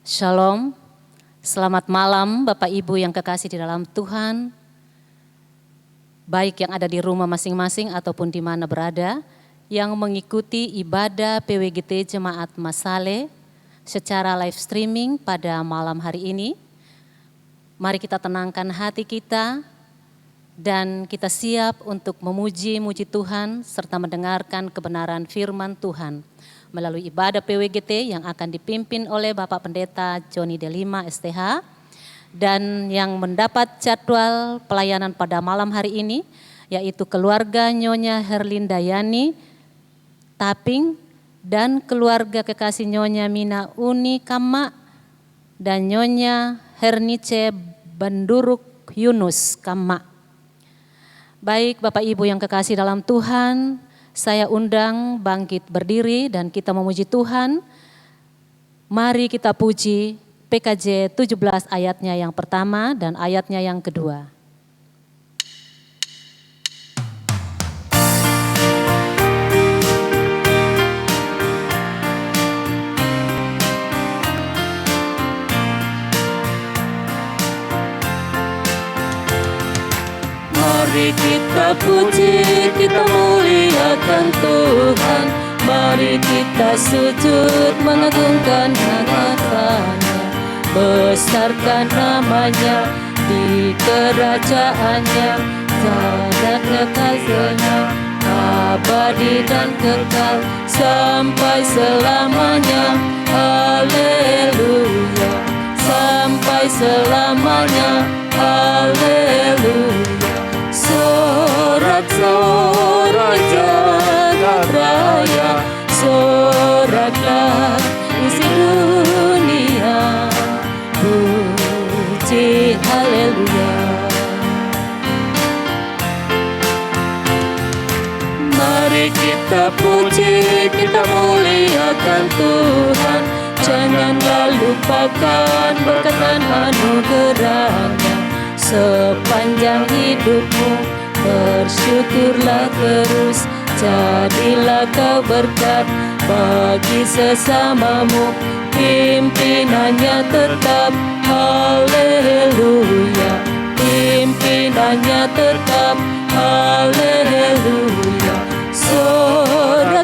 Shalom, selamat malam Bapak Ibu yang kekasih di dalam Tuhan, baik yang ada di rumah masing-masing ataupun di mana berada, yang mengikuti ibadah PWGT Jemaat Masale secara live streaming pada malam hari ini. Mari kita tenangkan hati kita dan kita siap untuk memuji-muji Tuhan serta mendengarkan kebenaran firman Tuhan melalui ibadah PWGT yang akan dipimpin oleh Bapak Pendeta Joni Delima STH, dan yang mendapat jadwal pelayanan pada malam hari ini yaitu keluarga Nyonya Herlinda Yani Taping dan keluarga kekasih Nyonya Mina Uni Kama dan Nyonya Hernice Banduruk Yunus Kama. Baik Bapak Ibu yang kekasih dalam Tuhan, saya undang bangkit berdiri dan kita memuji Tuhan. Mari kita puji PKJ 17 ayatnya yang pertama dan ayatnya yang kedua. Mari kita puji, kita muliakan Tuhan. Mari kita sujud mengagungkan nama-Nya, besarkan namanya di kerajaannya, jagatnya kasihnya abadi dan kekal sampai selamanya. Haleluya, sampai selamanya. Haleluya. Sorak-sorak jagat raya, soraklah isi dunia, puji haleluya. Mari kita puji, kita muliakan Tuhan. Janganlah lupakan berkat dan anugerahnya sepanjang hidupmu. Bersyukurlah terus, jadilah kau berkat bagi sesamamu. Pimpinannya tetap, haleluya. Pimpinannya tetap, haleluya. Sorak-sorak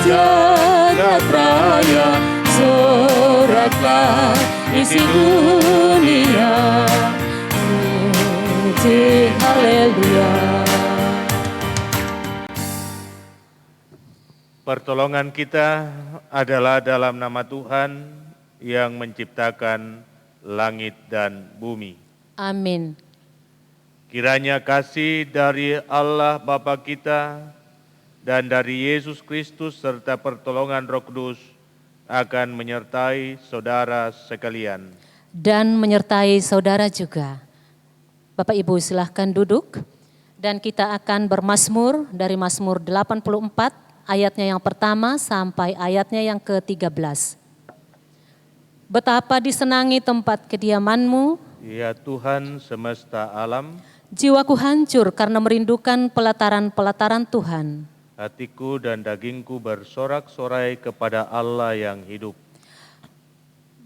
jagat raya, soraklah isi dunia, puji haleluya. Pertolongan kita adalah dalam nama Tuhan yang menciptakan langit dan bumi. Amin. Kiranya kasih dari Allah Bapa kita dan dari Yesus Kristus serta pertolongan Roh Kudus akan menyertai saudara sekalian. Dan menyertai saudara juga. Bapak Ibu silahkan duduk dan kita akan bermazmur dari Mazmur 84 ayatnya yang pertama sampai ayatnya yang ke-13. Betapa disenangi tempat kediaman-Mu, Ya Tuhan semesta alam, jiwaku hancur karena merindukan pelataran-pelataran Tuhan. hatiku dan dagingku bersorak-sorai kepada Allah yang hidup.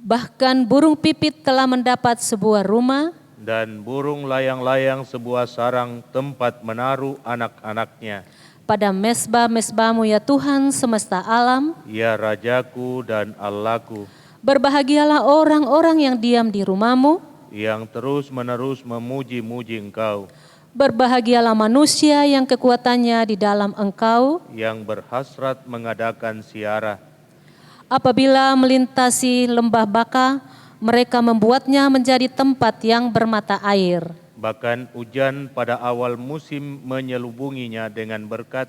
Bahkan burung pipit telah mendapat sebuah rumah, Dan burung layang-layang sebuah sarang tempat menaruh anak-anaknya. pada mesbah-mesbah-Mu ya Tuhan semesta alam. Ya Rajaku dan Allahku, Berbahagialah orang-orang yang diam di rumah-Mu. yang terus-menerus memuji-muji Engkau, Berbahagialah manusia yang kekuatannya di dalam Engkau. yang berhasrat mengadakan ziarah. Apabila melintasi lembah Baka, mereka membuatnya menjadi tempat yang bermata air. Bahkan hujan pada awal musim menyelubunginya dengan berkat,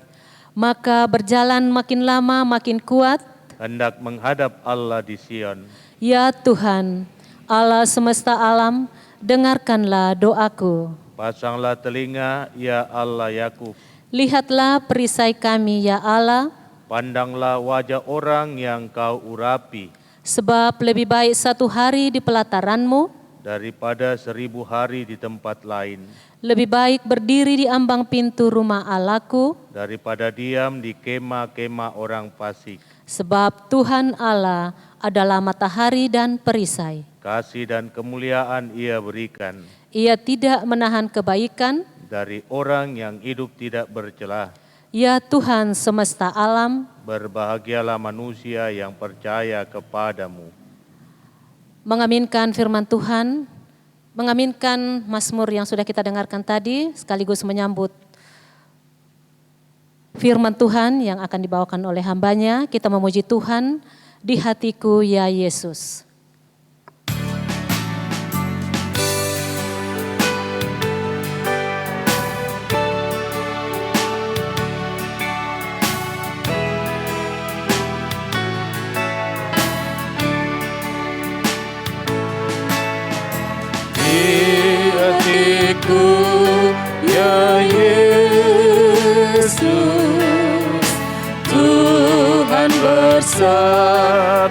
Maka berjalan makin lama makin kuat. hendak menghadap Allah di Sion. Ya Tuhan, Allah semesta alam, dengarkanlah doaku. Pasanglah telinga, ya Allah Yakub. Lihatlah perisai kami, ya Allah, Pandanglah wajah orang yang Kau urapi, sebab lebih baik satu hari di pelataran-Mu daripada 1000 hari di tempat lain. Lebih baik berdiri di ambang pintu rumah Allahku, daripada diam di kemah-kemah orang fasik. sebab Tuhan Allah adalah matahari dan perisai. Kasih dan kemuliaan Ia berikan Ia tidak menahan kebaikan, dari orang yang hidup tidak bercelah. ya Tuhan semesta alam. Berbahagialah manusia yang percaya kepadamu. Mengaminkan firman Tuhan, mengaminkan Mazmur yang sudah kita dengarkan tadi, sekaligus menyambut firman Tuhan yang akan dibawakan oleh hambanya. Kita memuji Tuhan, di hatiku ya Yesus. Di hatiku ya Yesus, Tuhan bersabdalah,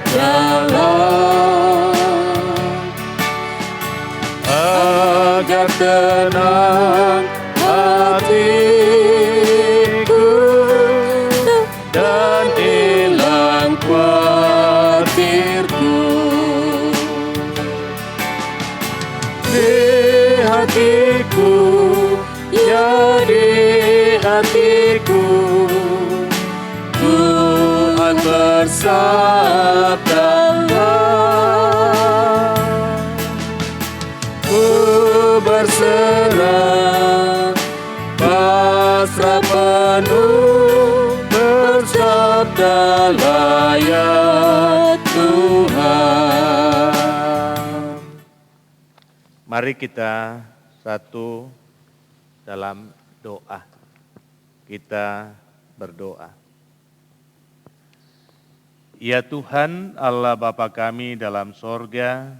agar tenang hatiku dan hilang khawatirku. Di hatiku, ya di hatiku, Tuhan bersabdalah, ku berserah, pasrah penuh, bersabdalah ya Tuhan. Mari kita satu dalam doa. Kita berdoa. Ya Tuhan Allah Bapa kami dalam sorga,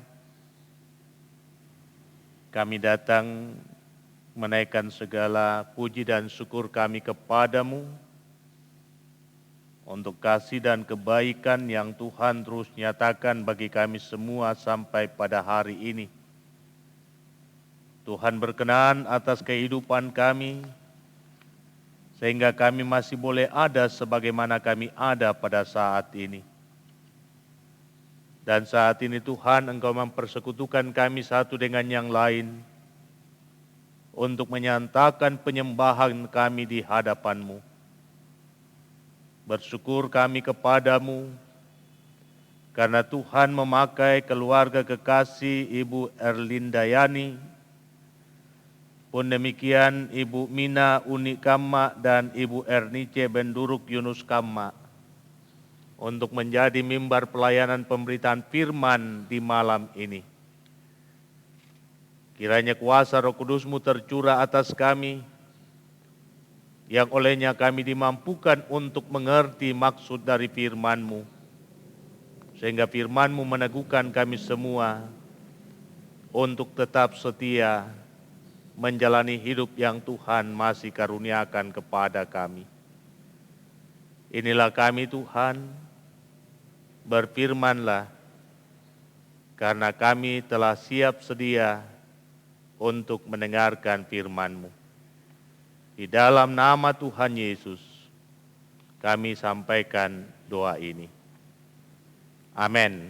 kami datang menaikkan segala puji dan syukur kami kepadamu untuk kasih dan kebaikan yang Tuhan terus nyatakan bagi kami semua sampai pada hari ini. Tuhan berkenan atas kehidupan kami, sehingga kami masih boleh ada sebagaimana kami ada pada saat ini. Dan saat ini Tuhan, Engkau mempersekutukan kami satu dengan yang lain untuk menyatakan penyembahan kami di hadapan-Mu. Bersyukur kami kepadamu, karena Tuhan memakai keluarga kekasih Ibu Erlinda Yani, pun demikian Ibu Mina Uni Kamma dan Ibu Ernice Benduruk Yunus Kamma untuk menjadi mimbar pelayanan pemberitaan firman di malam ini. Kiranya kuasa Roh Kudus-Mu tercurah atas kami, yang olehnya kami dimampukan untuk mengerti maksud dari firman-Mu, sehingga firman-Mu meneguhkan kami semua untuk tetap setia menjalani hidup yang Tuhan masih karuniakan kepada kami. Inilah kami Tuhan, berfirman-Lah, karena kami telah siap sedia untuk mendengarkan firman-Mu. Di dalam nama Tuhan Yesus, kami sampaikan doa ini. Amin.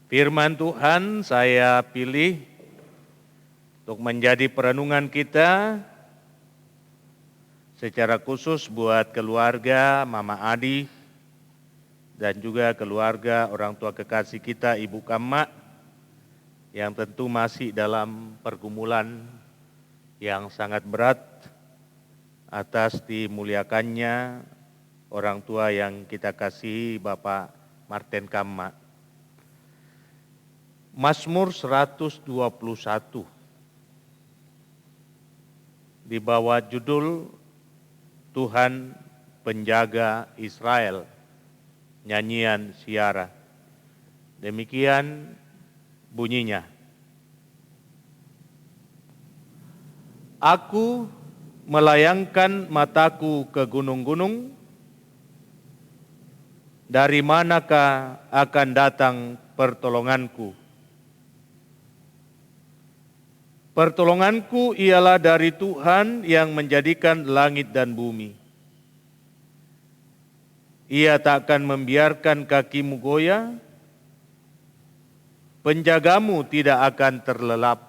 Firman Tuhan saya pilih untuk menjadi perenungan kita secara khusus buat keluarga Mama Adi dan juga keluarga orang tua kekasih kita Ibu Kamma yang tentu masih dalam pergumulan yang sangat berat atas dimuliakannya orang tua yang kita kasihi Bapak Martin Kamma. Mazmur 121 di bawah judul Tuhan Penjaga Israel, nyanyian Siara. Demikian bunyinya. Aku melayangkan mataku ke gunung-gunung, dari manakah akan datang pertolonganku? Pertolonganku ialah dari Tuhan yang menjadikan langit dan bumi. Ia tak akan membiarkan kakimu goyah, penjagamu tidak akan terlelap.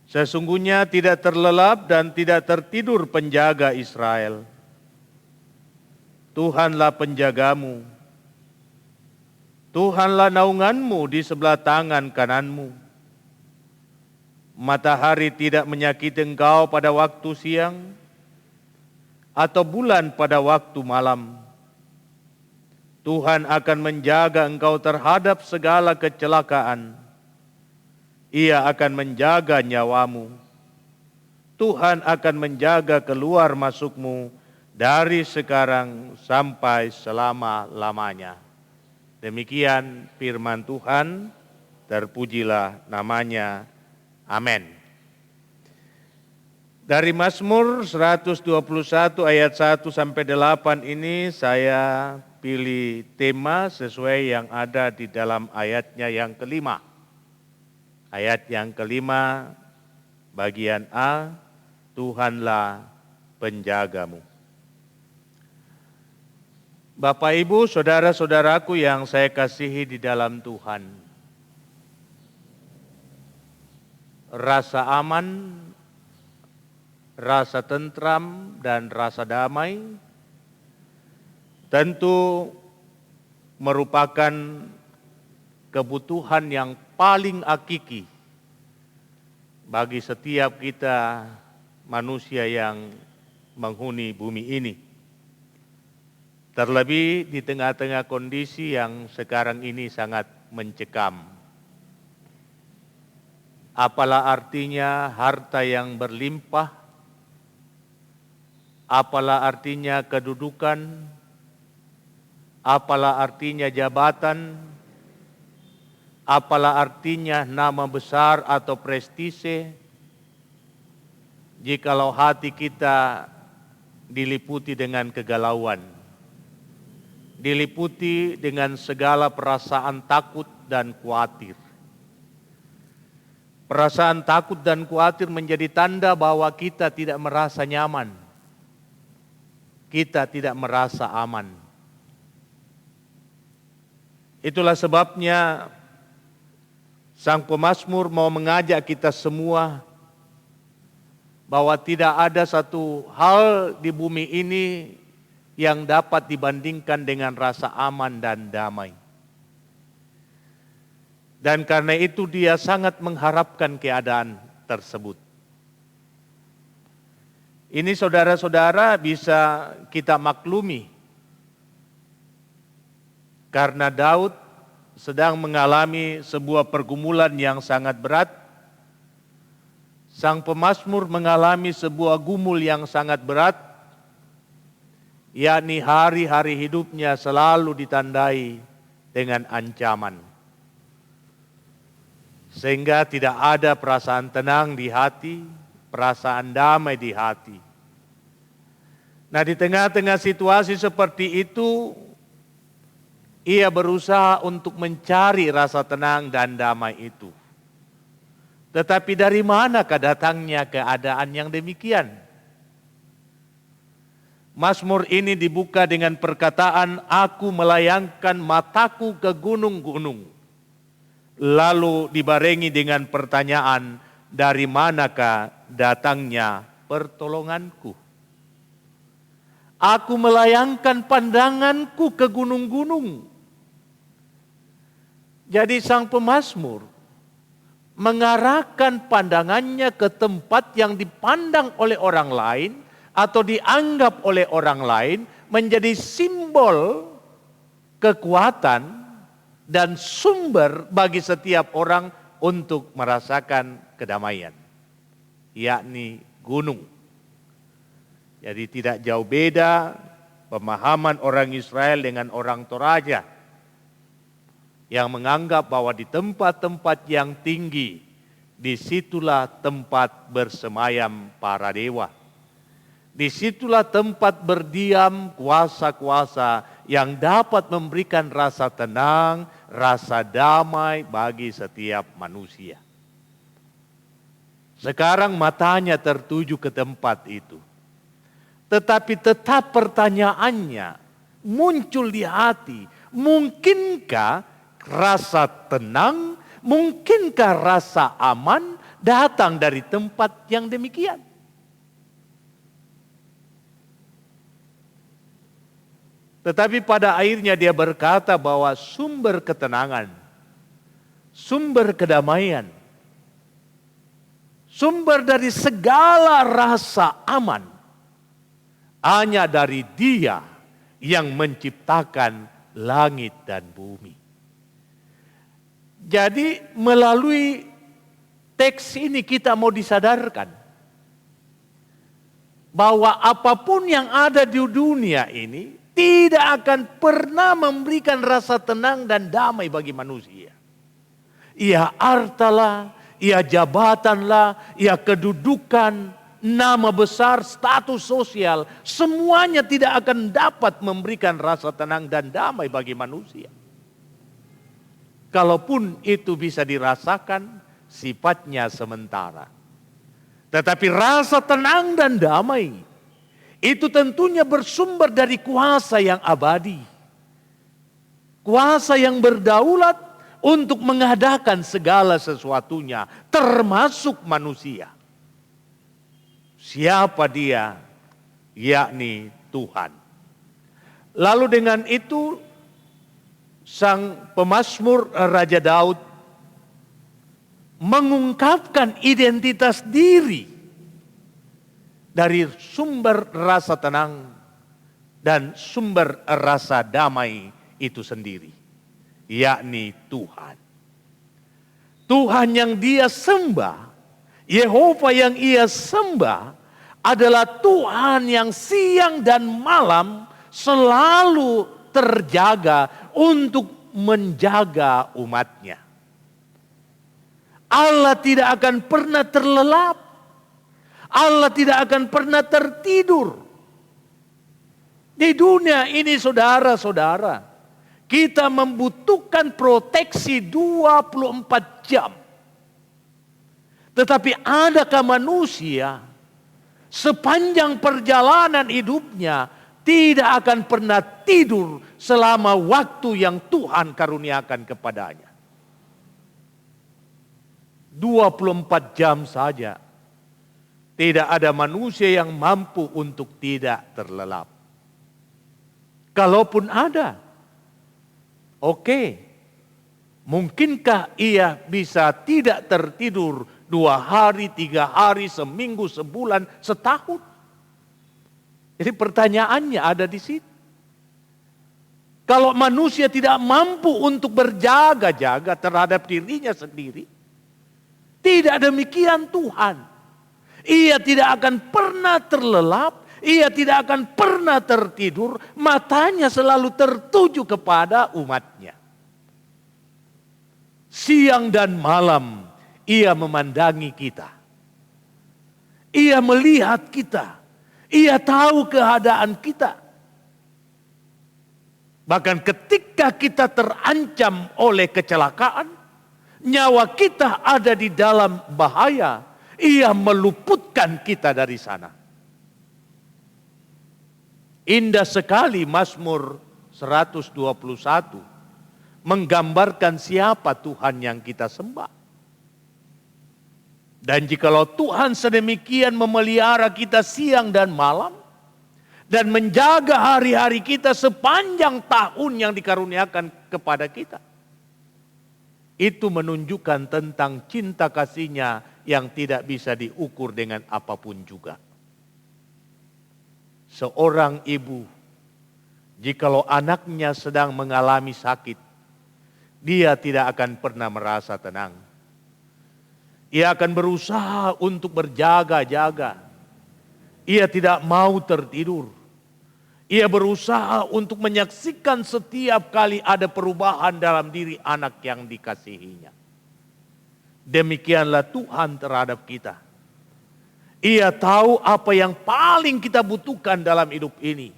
Sesungguhnya tidak terlelap dan tidak tertidur penjaga Israel. Tuhanlah penjagamu. Tuhanlah naunganmu di sebelah tangan kananmu. Matahari tidak menyakiti engkau pada waktu siang, atau bulan pada waktu malam. Tuhan akan menjaga engkau terhadap segala kecelakaan. Ia akan menjaga nyawamu. Tuhan akan menjaga keluar masukmu dari sekarang sampai selama-lamanya. Demikian firman Tuhan, terpujilah namanya. Amin. Dari Mazmur 121 ayat 1 sampai 8 ini saya pilih tema sesuai yang ada di dalam ayatnya yang kelima. Ayat yang kelima bagian A, Tuhanlah penjagamu. Bapak, Ibu, saudara-saudaraku yang saya kasihi di dalam Tuhan. Rasa aman, rasa tentram, dan rasa damai tentu merupakan kebutuhan yang paling hakiki bagi setiap kita manusia yang menghuni bumi ini. Terlebih di tengah-tengah kondisi yang sekarang ini sangat mencekam. Apalah artinya harta yang berlimpah, apalah artinya kedudukan, apalah artinya jabatan, apalah artinya nama besar atau prestise, jikalau hati kita diliputi dengan kegalauan, diliputi dengan segala perasaan takut dan khawatir. Perasaan takut dan khawatir menjadi tanda bahwa kita tidak merasa nyaman. Kita tidak merasa aman. Itulah sebabnya Sang Pemazmur mau mengajak kita semua bahwa tidak ada satu hal di bumi ini yang dapat dibandingkan dengan rasa aman dan damai. Dan karena itu dia sangat mengharapkan keadaan tersebut. Ini saudara-saudara bisa kita maklumi. Karena Daud sedang mengalami sebuah pergumulan yang sangat berat. Sang Pemazmur mengalami sebuah gumul yang sangat berat. Yakni hari-hari hidupnya selalu ditandai dengan ancaman. Sehingga tidak ada perasaan tenang di hati, perasaan damai di hati. Nah, di tengah-tengah situasi seperti itu, ia berusaha untuk mencari rasa tenang dan damai itu. Tetapi dari manakah datangnya keadaan yang demikian? Mazmur ini dibuka dengan perkataan, "Aku melayangkan mataku ke gunung-gunung." Lalu dibarengi dengan pertanyaan, dari manakah datangnya pertolonganku? Aku melayangkan pandanganku ke gunung-gunung. Jadi sang pemazmur mengarahkan pandangannya ke tempat yang dipandang oleh orang lain atau dianggap oleh orang lain menjadi simbol kekuatan dan sumber bagi setiap orang untuk merasakan kedamaian, yakni gunung. Jadi tidak jauh beda pemahaman orang Israel dengan orang Toraja yang menganggap bahwa di tempat-tempat yang tinggi, disitulah tempat bersemayam para dewa. Disitulah tempat berdiam kuasa-kuasa yang dapat memberikan rasa tenang, rasa damai bagi setiap manusia. Sekarang matanya tertuju ke tempat itu. Tetapi tetap pertanyaannya muncul di hati. Mungkinkah rasa tenang, mungkinkah rasa aman datang dari tempat yang demikian? Tetapi pada akhirnya dia berkata bahwa sumber ketenangan, sumber kedamaian, sumber dari segala rasa aman hanya dari Dia yang menciptakan langit dan bumi. Jadi melalui teks ini kita mau disadarkan bahwa apapun yang ada di dunia ini tidak akan pernah memberikan rasa tenang dan damai bagi manusia. Ia hartalah, ia jabatanlah, ia kedudukan, nama besar, status sosial, semuanya tidak akan dapat memberikan rasa tenang dan damai bagi manusia. Kalaupun itu bisa dirasakan, sifatnya sementara. Tetapi rasa tenang dan damai, itu tentunya bersumber dari kuasa yang abadi. Kuasa yang berdaulat untuk mengadakan segala sesuatunya, termasuk manusia. Siapa Dia? Yakni Tuhan. Lalu dengan itu sang pemazmur Raja Daud mengungkapkan identitas diri dari sumber rasa tenang dan sumber rasa damai itu sendiri, yakni Tuhan. Tuhan yang dia sembah, Yehova yang ia sembah adalah Tuhan yang siang dan malam selalu terjaga untuk menjaga umatnya. Allah tidak akan pernah terlelap. Allah tidak akan pernah tertidur. Di dunia ini saudara-saudara, kita membutuhkan proteksi 24 jam. Tetapi adakah manusia sepanjang perjalanan hidupnya tidak akan pernah tidur selama waktu yang Tuhan karuniakan kepadanya? 24 jam saja. Tidak ada manusia yang mampu untuk tidak terlelap. Kalaupun ada, oke. Mungkinkah ia bisa tidak tertidur 2 hari, 3 hari, seminggu, sebulan, setahun? Jadi pertanyaannya ada di situ. Kalau manusia tidak mampu untuk berjaga-jaga terhadap dirinya sendiri, tidak demikian Tuhan. Ia tidak akan pernah terlelap, ia tidak akan pernah tertidur, matanya selalu tertuju kepada umatnya. Siang dan malam ia memandangi kita. Ia melihat kita. Ia tahu keadaan kita. Bahkan ketika kita terancam oleh kecelakaan, nyawa kita ada di dalam bahaya, ia meluputkan kita dari sana. Indah sekali Mazmur 121 menggambarkan siapa Tuhan yang kita sembah. Dan jikalau Tuhan sedemikian memelihara kita siang dan malam, dan menjaga hari-hari kita sepanjang tahun yang dikaruniakan kepada kita, itu menunjukkan tentang cinta kasih-Nya yang tidak bisa diukur dengan apapun juga. Seorang ibu, jikalau anaknya sedang mengalami sakit, dia tidak akan pernah merasa tenang. Ia akan berusaha untuk berjaga-jaga. Ia tidak mau tertidur. Ia berusaha untuk menyaksikan setiap kali ada perubahan dalam diri anak yang dikasihinya. Demikianlah Tuhan terhadap kita. Ia tahu apa yang paling kita butuhkan dalam hidup ini.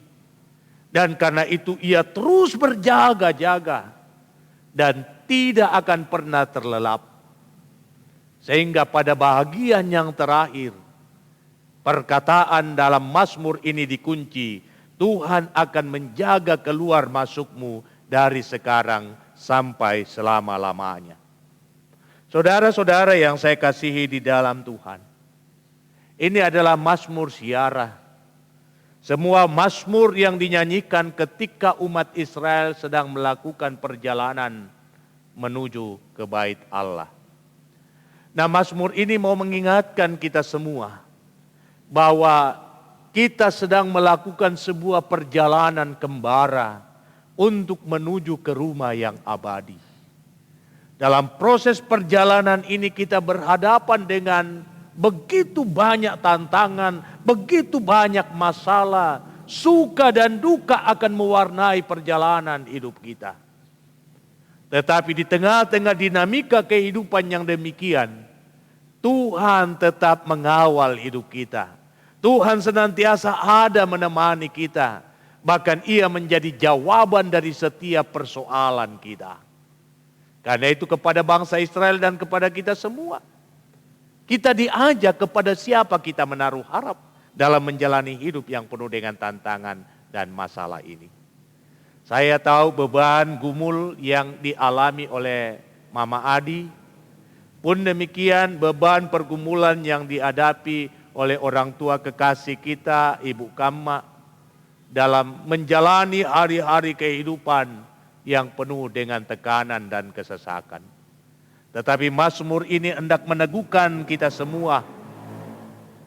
Dan karena itu ia terus berjaga-jaga dan tidak akan pernah terlelap. Sehingga pada bahagian yang terakhir, perkataan dalam Mazmur ini dikunci, Tuhan akan menjaga keluar masukmu dari sekarang sampai selama-lamanya. Saudara-saudara yang saya kasihi di dalam Tuhan, ini adalah Mazmur ziarah. Semua Mazmur yang dinyanyikan ketika umat Israel sedang melakukan perjalanan menuju ke bait Allah. Nah, Mazmur ini mau mengingatkan kita semua bahwa kita sedang melakukan sebuah perjalanan kembara untuk menuju ke rumah yang abadi. Dalam proses perjalanan ini kita berhadapan dengan begitu banyak tantangan, begitu banyak masalah, suka dan duka akan mewarnai perjalanan hidup kita. Tetapi di tengah-tengah dinamika kehidupan yang demikian, Tuhan tetap mengawal hidup kita. Tuhan senantiasa ada menemani kita. Bahkan Ia menjadi jawaban dari setiap persoalan kita. Karena itu kepada bangsa Israel dan kepada kita semua, kita diajak kepada siapa kita menaruh harap dalam menjalani hidup yang penuh dengan tantangan dan masalah ini. Saya tahu beban gumul yang dialami oleh Mama Adi, pun demikian beban pergumulan yang dihadapi oleh orang tua kekasih kita, Ibu Kama, dalam menjalani hari-hari kehidupan yang penuh dengan tekanan dan kesesakan. Tetapi Mazmur ini hendak meneguhkan kita semua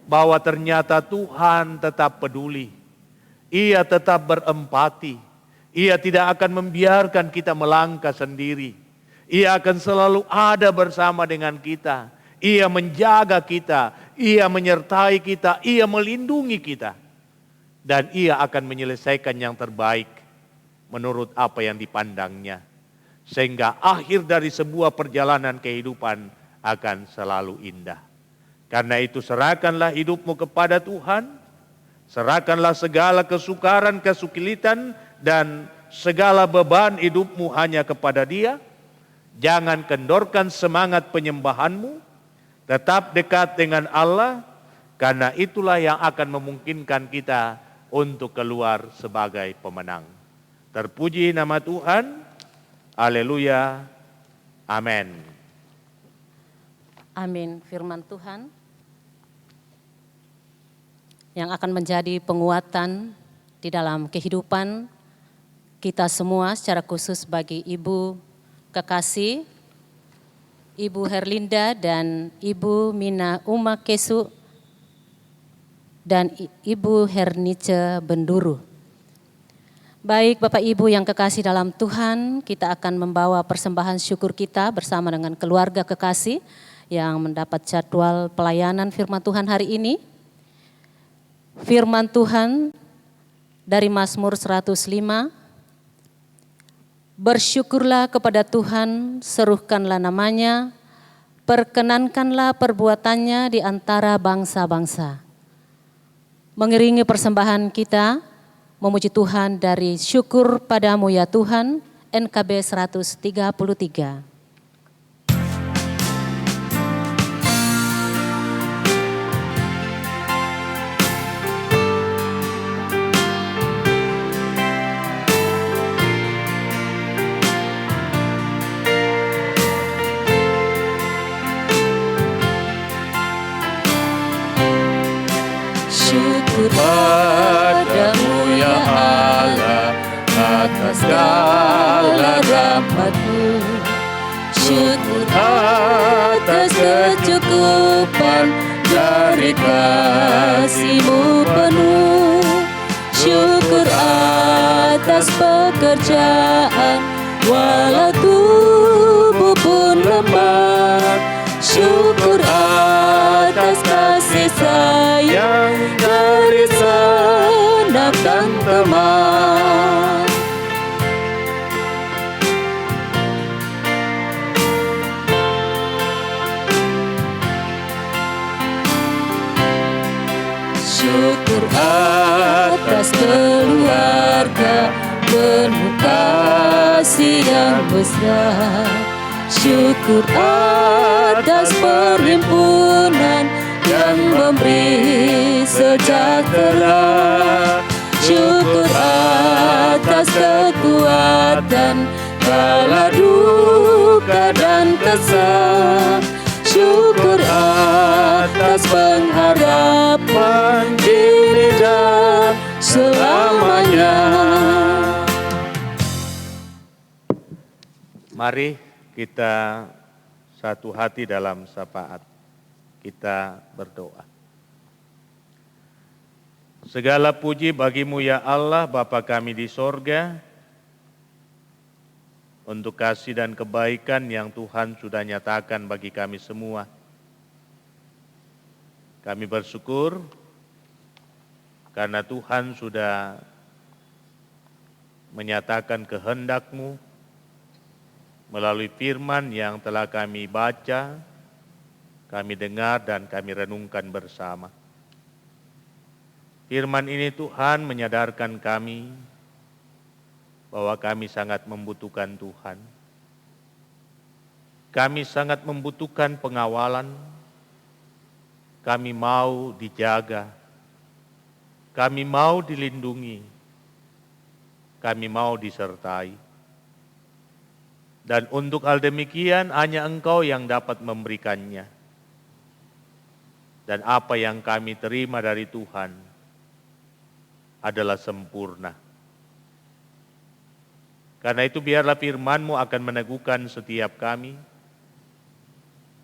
bahwa ternyata Tuhan tetap peduli. Ia tetap berempati. Ia tidak akan membiarkan kita melangkah sendiri. Ia akan selalu ada bersama dengan kita. Ia menjaga kita, Ia menyertai kita, Ia melindungi kita. Dan Ia akan menyelesaikan yang terbaik menurut apa yang dipandangnya. Sehingga akhir dari sebuah perjalanan kehidupan akan selalu indah. Karena itu serahkanlah hidupmu kepada Tuhan. Serahkanlah segala kesukaran, kesulitan dan segala beban hidupmu hanya kepada Dia. Jangan kendorkan semangat penyembahanmu. Tetap dekat dengan Allah. Karena itulah yang akan memungkinkan kita untuk keluar sebagai pemenang. Terpuji nama Tuhan. Haleluya. Amin. Amin. Firman Tuhan yang akan menjadi penguatan di dalam kehidupan kita semua, secara khusus bagi Ibu kekasih, Ibu Herlinda dan Ibu Mina Uma Kesu dan Ibu Hernice Benduru. Baik Bapak Ibu yang kekasih dalam Tuhan, kita akan membawa persembahan syukur kita bersama dengan keluarga kekasih yang mendapat jadwal pelayanan firman Tuhan hari ini. Firman Tuhan dari Mazmur 105. Bersyukurlah kepada Tuhan, serukanlah namanya, perkenankanlah perbuatannya di antara bangsa-bangsa. Mengiringi persembahan kita, memuji Tuhan dari syukur padamu ya Tuhan, NKB 133. Syukur padamu ya Allah atas segala rahmat-Mu. Syukur atas kecukupan dari kasih-Mu penuh. Syukur atas pekerjaan walau tubuh pun lemah. Syukur atas kasih sayang dari sanak dan teman. Syukur atas keluarga penuh kasih yang besar. syukur atas perhimpunan yang memberi sejahtera, syukur atas kekuatan kala duka dan kesal, syukur atas pengharapan kini dan selamanya. Mari kita satu hati dalam syafaat. Kita berdoa. Segala puji bagimu ya Allah, Bapa kami di sorga, untuk kasih dan kebaikan yang Tuhan sudah nyatakan bagi kami semua. Kami bersyukur karena Tuhan sudah menyatakan kehendak-Mu melalui firman yang telah kami baca, kami dengar dan kami renungkan bersama. Firman ini Tuhan menyadarkan kami bahwa kami sangat membutuhkan Tuhan. Kami sangat membutuhkan pengawalan, kami mau dijaga, kami mau dilindungi, kami mau disertai. Dan untuk hal demikian hanya Engkau yang dapat memberikannya. Dan apa yang kami terima dari Tuhan adalah sempurna. Karena itu biarlah firman-Mu akan meneguhkan setiap kami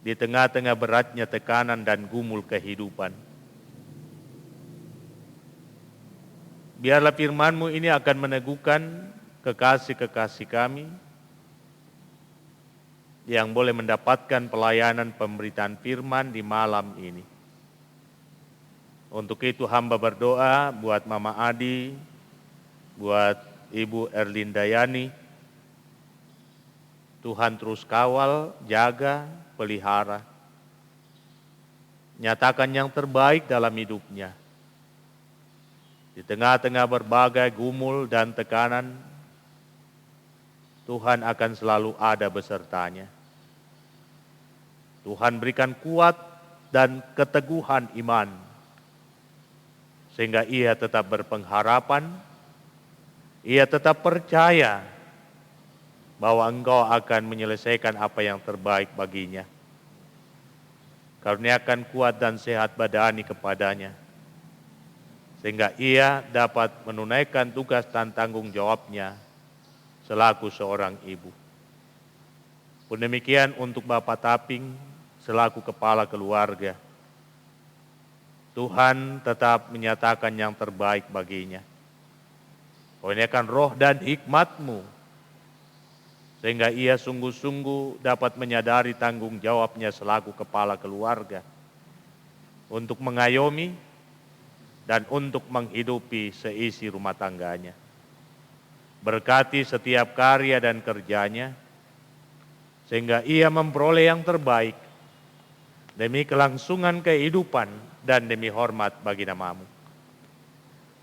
di tengah-tengah beratnya tekanan dan gumul kehidupan. Biarlah firman-Mu ini akan meneguhkan kekasih-kekasih kami yang boleh mendapatkan pelayanan pemberitaan firman di malam ini. Untuk itu hamba berdoa buat Mama Adi, buat Ibu Erlindayani. Tuhan terus kawal, jaga, pelihara. Nyatakan yang terbaik dalam hidupnya. Di tengah-tengah berbagai gumul dan tekanan, Tuhan akan selalu ada besertanya. Tuhan berikan kuat dan keteguhan iman, sehingga ia tetap berpengharapan, ia tetap percaya bahwa Engkau akan menyelesaikan apa yang terbaik baginya. Karuniakan kuat dan sehat badani kepadanya, sehingga ia dapat menunaikan tugas dan tanggung jawabnya selaku seorang ibu. Pun demikian untuk Bapak Taping selaku kepala keluarga. Tuhan tetap menyatakan yang terbaik baginya. Kurniakan roh dan hikmat-Mu, sehingga ia sungguh-sungguh dapat menyadari tanggung jawabnya selaku kepala keluarga untuk mengayomi dan untuk menghidupi seisi rumah tangganya. Berkati setiap karya dan kerjanya, sehingga ia memperoleh yang terbaik demi kelangsungan kehidupan dan demi hormat bagi nama-Mu.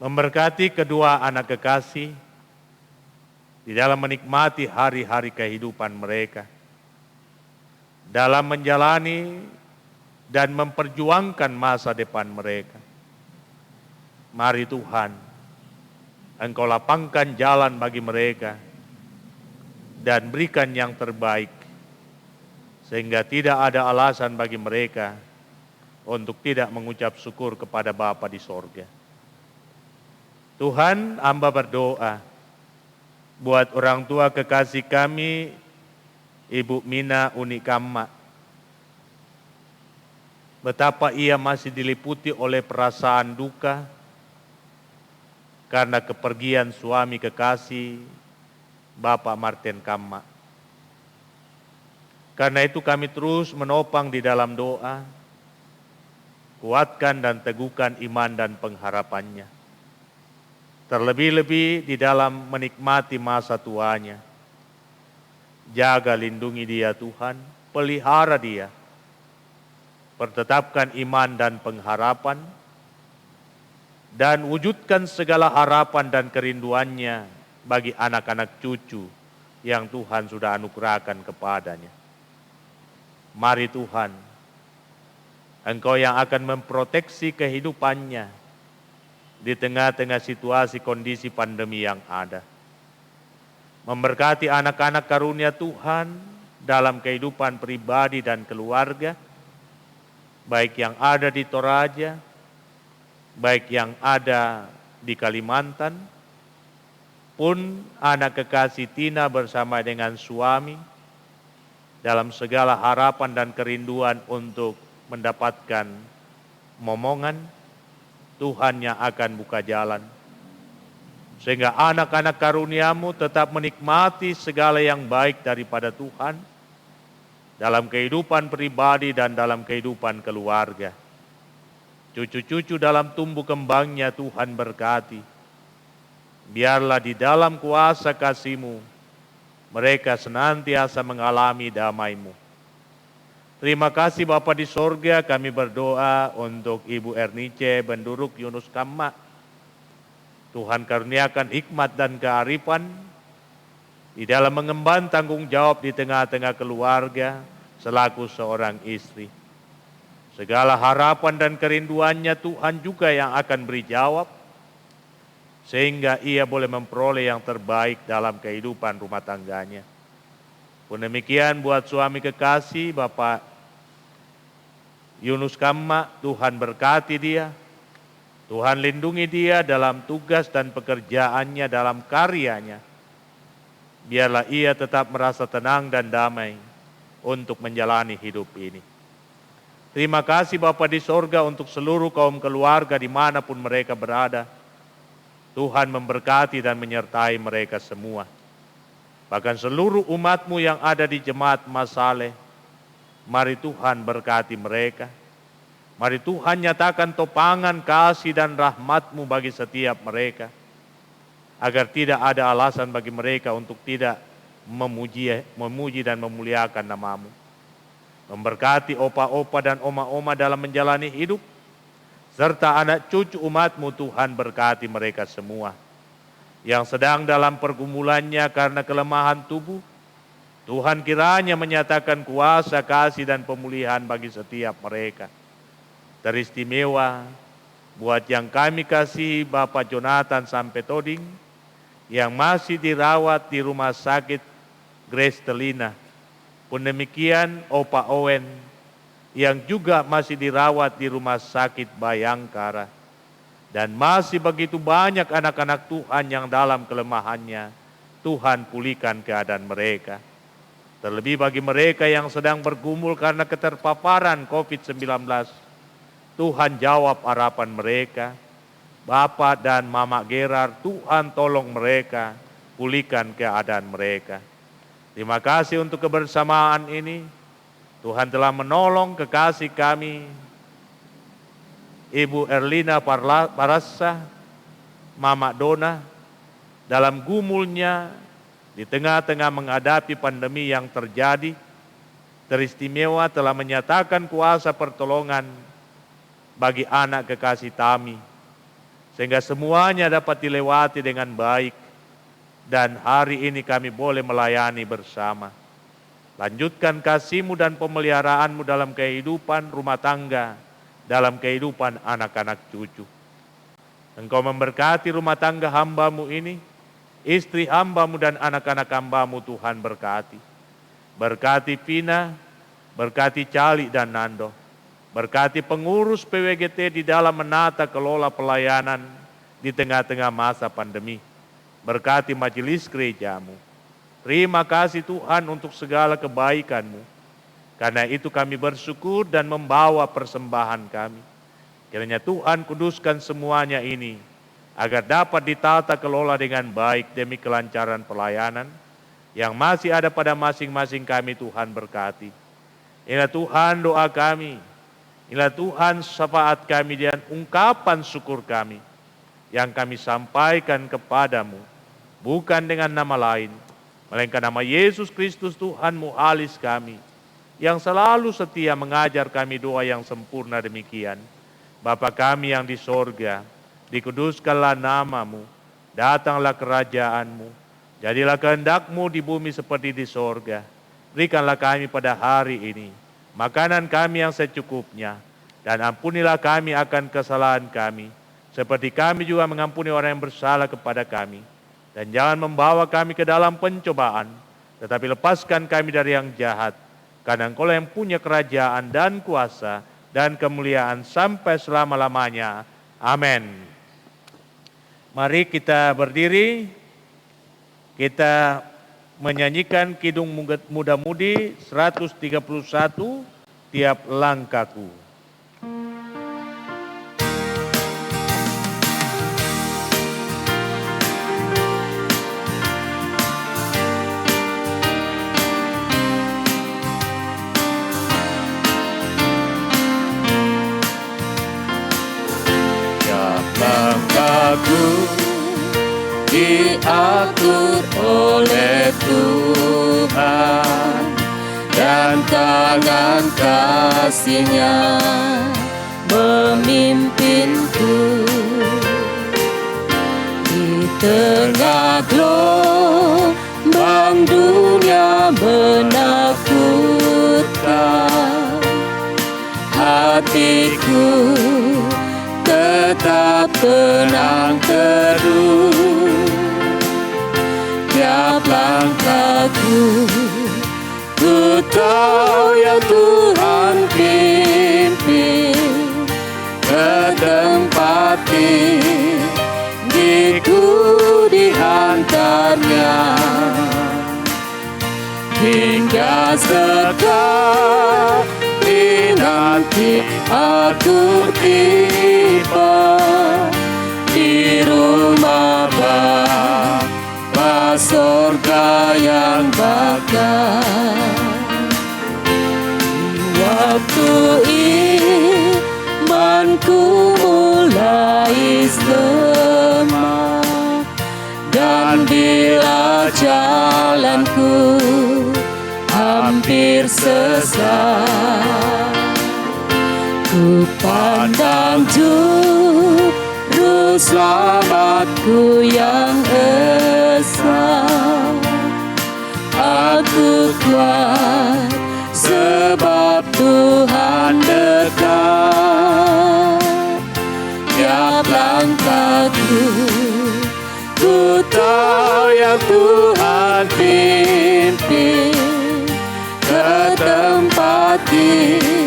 Memberkati kedua anak kekasih di dalam menikmati hari-hari kehidupan mereka, dalam menjalani dan memperjuangkan masa depan mereka. Mari Tuhan, Engkau lapangkan jalan bagi mereka dan berikan yang terbaik, sehingga tidak ada alasan bagi mereka untuk tidak mengucap syukur kepada Bapa di sorga. Tuhan, hamba berdoa buat orang tua kekasih kami, Ibu Mina Unikamma. Betapa ia masih diliputi oleh perasaan duka karena kepergian suami kekasih Bapak Martin Kamma. Karena itu kami terus menopang di dalam doa, kuatkan dan teguhkan iman dan pengharapannya. Terlebih-lebih di dalam menikmati masa tuanya. Jaga lindungi dia Tuhan, pelihara dia. Pertetapkan iman dan pengharapan, dan wujudkan segala harapan dan kerinduannya bagi anak-anak cucu yang Tuhan sudah anugerahkan kepadanya. Mari Tuhan, Engkau yang akan memproteksi kehidupannya di tengah-tengah situasi kondisi pandemi yang ada. Memberkati anak-anak karunia Tuhan dalam kehidupan pribadi dan keluarga, baik yang ada di Toraja, baik yang ada di Kalimantan, pun anak kekasih Tina bersama dengan suami, dalam segala harapan dan kerinduan untuk mendapatkan momongan, Tuhan yang akan buka jalan. Sehingga anak-anak karunia-Mu tetap menikmati segala yang baik daripada Tuhan, dalam kehidupan pribadi dan dalam kehidupan keluarga. Cucu-cucu dalam tumbuh kembangnya Tuhan berkati. Biarlah di dalam kuasa kasih-Mu, mereka senantiasa mengalami damai-Mu. Terima kasih Bapa di sorga, kami berdoa untuk Ibu Ernice Benduruk Yunus Kamma. Tuhan karuniakan hikmat dan kearifan di dalam mengemban tanggung jawab di tengah-tengah keluarga selaku seorang istri. Segala harapan dan kerinduannya Tuhan juga yang akan beri jawab, sehingga ia boleh memperoleh yang terbaik dalam kehidupan rumah tangganya. Pun demikian buat suami kekasih Bapak Yunus Kamma, Tuhan berkati dia, Tuhan lindungi dia dalam tugas dan pekerjaannya, dalam karyanya. Biarlah ia tetap merasa tenang dan damai untuk menjalani hidup ini. Terima kasih Bapa di sorga untuk seluruh kaum keluarga dimanapun mereka berada. Tuhan memberkati dan menyertai mereka semua. Bahkan seluruh umat-Mu yang ada di Jemaat Masale, mari Tuhan berkati mereka. Mari Tuhan nyatakan topangan kasih dan rahmat-Mu bagi setiap mereka, agar tidak ada alasan bagi mereka untuk tidak memuji dan memuliakan nama-Mu. Memberkati opa-opa dan oma-oma dalam menjalani hidup, serta anak cucu umat-Mu Tuhan berkati mereka semua. Yang sedang dalam pergumulannya karena kelemahan tubuh, Tuhan kiranya menyatakan kuasa kasih dan pemulihan bagi setiap mereka. Teristimewa buat yang kami kasihi Bapak Jonathan sampai Toding, yang masih dirawat di rumah sakit Grace Telina. Pun demikian Opa Owen, yang juga masih dirawat di rumah sakit Bayangkara. Dan masih begitu banyak anak-anak Tuhan yang dalam kelemahannya, Tuhan pulihkan keadaan mereka. Terlebih bagi mereka yang sedang bergumul karena keterpaparan COVID-19, Tuhan jawab harapan mereka. Bapak dan Mama Gerard, Tuhan tolong mereka, pulihkan keadaan mereka. Terima kasih untuk kebersamaan ini. Tuhan telah menolong kekasih kami, Ibu Erlina Parasa, Mama Dona, dalam gumulnya di tengah-tengah menghadapi pandemi yang terjadi. Teristimewa telah menyatakan kuasa pertolongan bagi anak kekasih Tami, sehingga semuanya dapat dilewati dengan baik, dan hari ini kami boleh melayani bersama. Lanjutkan kasih-Mu dan pemeliharaan-Mu dalam kehidupan rumah tangga, dalam kehidupan anak-anak cucu. Engkau memberkati rumah tangga hamba-Mu ini, istri hamba-Mu dan anak-anak hamba-Mu Tuhan berkati. Berkati Vina, berkati Cali dan Nando. Berkati pengurus PWGT di dalam menata kelola pelayanan di tengah-tengah masa pandemi. Berkati majelis gereja-Mu. Terima kasih Tuhan untuk segala kebaikan-Mu. Karena itu kami bersyukur dan membawa persembahan kami. Kiranya Tuhan kuduskan semuanya ini, agar dapat ditata kelola dengan baik demi kelancaran pelayanan yang masih ada pada masing-masing kami. Tuhan berkati. Inilah Tuhan doa kami. Inilah Tuhan syafaat kami dan ungkapan syukur kami yang kami sampaikan kepadamu, bukan dengan nama lain, melainkan nama Yesus Kristus Tuhan muhalis kami, yang selalu setia mengajar kami doa yang sempurna demikian. Bapa kami yang di sorga, dikuduskanlah nama-Mu, datanglah kerajaan-Mu, jadilah kehendak-Mu di bumi seperti di sorga. Berikanlah kami pada hari ini makanan kami yang secukupnya, dan ampunilah kami akan kesalahan kami, seperti kami juga mengampuni orang yang bersalah kepada kami. Dan jangan membawa kami ke dalam pencobaan, tetapi lepaskan kami dari yang jahat, karena Engkau yang punya kerajaan dan kuasa dan kemuliaan sampai selama-lamanya. Amin. Mari kita berdiri, kita menyanyikan Kidung Muda-Mudi 131, Tiap Langkahku. Langkahku diatur oleh Tuhan, dan tangan kasih-Nya memimpinku. Di tengah gelombang dunia menakutkan, hatiku tetap tenang teduh. Tiap langkahku, ku tahu ya Tuhan pimpin ke tempat tinggiku diantarnya, hingga sekali nanti aku tiba di rumah Bapa surga yang bakal. Waktu imanku mulai lemah, dan bila jalanku hampir sesat, ku pandang juru selamatku yang esa. Aku kuat sebab Tuhan dekat. Tiap langkahku, ku tahu yang Tuhan pimpin ke tempat tinggiku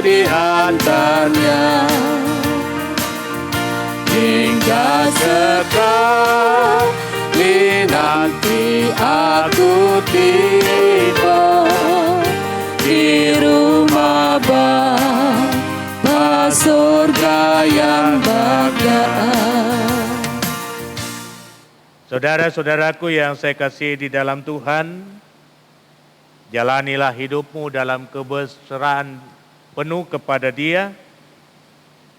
diantarnya, hingga sekali nanti aku tiba di rumah Bapa surga yang bakal. Saudara-saudaraku yang saya kasihi di dalam Tuhan, jalanilah hidupmu dalam keberseraan penuh kepada Dia.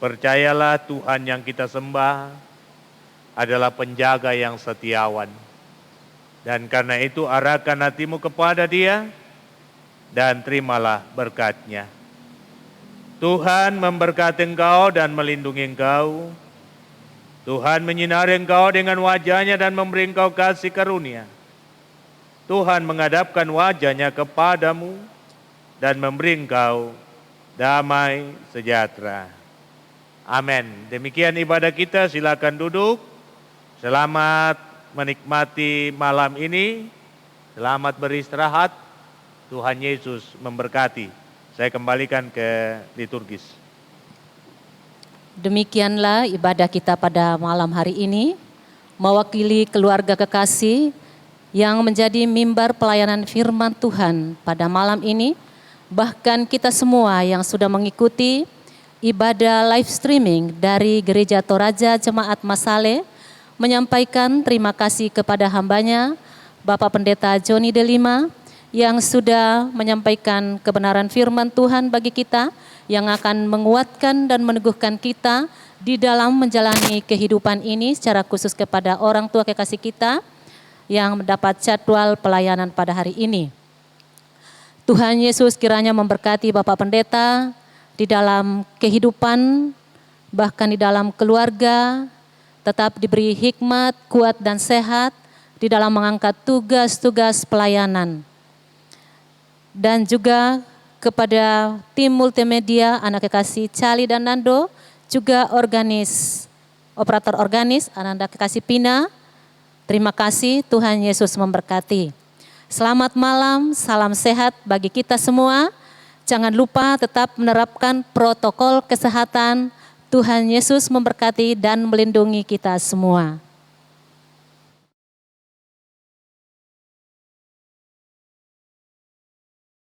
Percayalah Tuhan yang kita sembah adalah penjaga yang setiawan. Dan karena itu arahkan hatimu kepada Dia dan terimalah berkat-Nya. Tuhan memberkati engkau dan melindungi engkau. Tuhan menyinari engkau dengan wajah-Nya dan memberi engkau kasih karunia. Tuhan menghadapkan wajah-Nya kepadamu dan memberi engkau damai sejahtera. Amin. Demikian ibadah kita, silakan duduk. Selamat menikmati malam ini. Selamat beristirahat. Tuhan Yesus memberkati. Saya kembalikan ke liturgis. Demikianlah ibadah kita pada malam hari ini, mewakili keluarga kekasih yang menjadi mimbar pelayanan firman Tuhan pada malam ini, bahkan kita semua yang sudah mengikuti ibadah live streaming dari Gereja Toraja Jemaat Masale, menyampaikan terima kasih kepada hambanya, Bapak Pendeta Joni Delima, yang sudah menyampaikan kebenaran firman Tuhan bagi kita, yang akan menguatkan dan meneguhkan kita di dalam menjalani kehidupan ini, secara khusus kepada orang tua kekasih kita yang mendapat jadwal pelayanan pada hari ini. Tuhan Yesus kiranya memberkati Bapak Pendeta di dalam kehidupan, bahkan di dalam keluarga, tetap diberi hikmat, kuat dan sehat di dalam mengangkat tugas-tugas pelayanan. dan juga kepada tim multimedia anak kekasih Cali dan Nando, juga operator organis Ananda Kekasih Pina. Terima kasih, Tuhan Yesus memberkati. Selamat malam, salam sehat bagi kita semua. Jangan lupa tetap menerapkan protokol kesehatan. Tuhan Yesus memberkati dan melindungi kita semua.